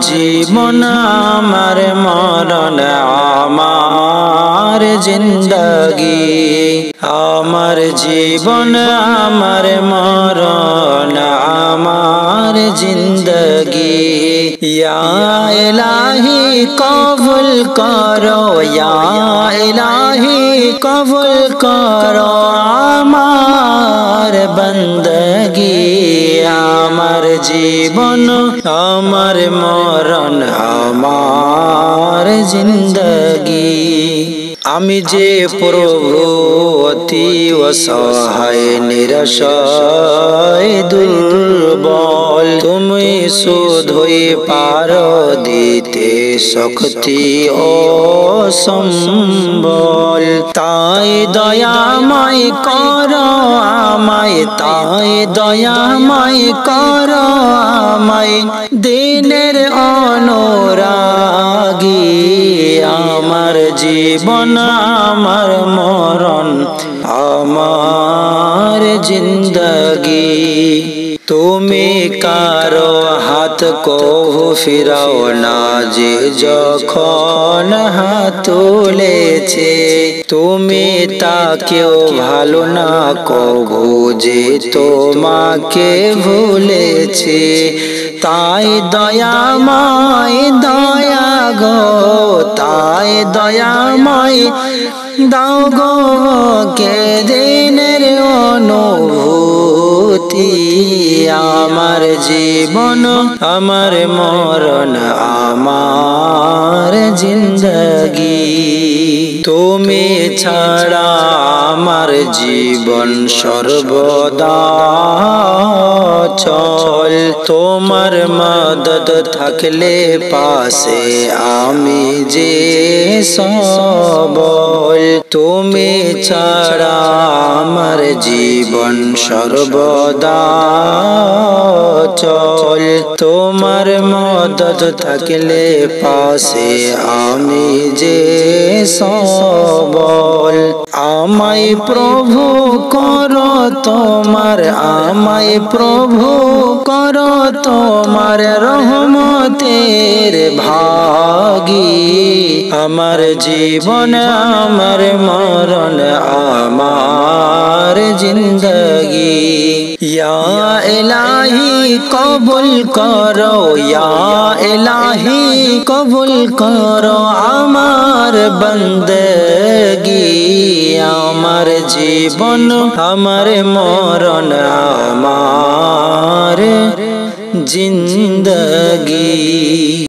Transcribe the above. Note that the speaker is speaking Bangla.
জীবন আমার মরণ আমার জিন্দগি আমার জীবন আমার মরণ আমার জিন্দগি ইয়া ইলাহি কবুল করো ইয়া ইলাহি কবুল করো আমার বন্দগি আমার জীবন আমার মরণ আমার জিন্দগি আমি যে প্রভু অতি অসহায় নিরাশয় দুর্বল তুমি শুধুই পারো দিতে শক্তি ও সম্বল তাই দয়াময় করো আমায় তাই দয়াময় করো আমায় দিনের অনুরাগী আমার জীবন আমার মরণ আমার জিন্দগি তুমি কারো হাত কভু ফিরাও না যে যখন হাত তুলেছে তুমি তাকেও ভালো না কভু যে তোমাকে ভুলেছে তাই দয়াময় দয়া গো তাই দয়াময় দাও গো কে দিনের অনুভূতি আমার জীবন আমার মরণ আমার জিন্দগি তুমি ছাড়া আমার জীবন সর্বদা চল তোমার মদদ থাকলে পাশে আমি যে সবল তুমি ছাড়া আমার জীবন সর্বদা চল তোমার মদদ থাকলে পাশে আমি যে সবল আমায় প্রভু করো তোমার আমায় প্রভু করো তোমার রহমতের ভাগী আমার জীবন আমার মরণ আমার জিন্দগি ইয়া ইলাহি কবুল করো ইয়া ইলাহি কবুল করো আমার বন্দগি আমার জীবন আমার মরণ আমার জিন্দগি।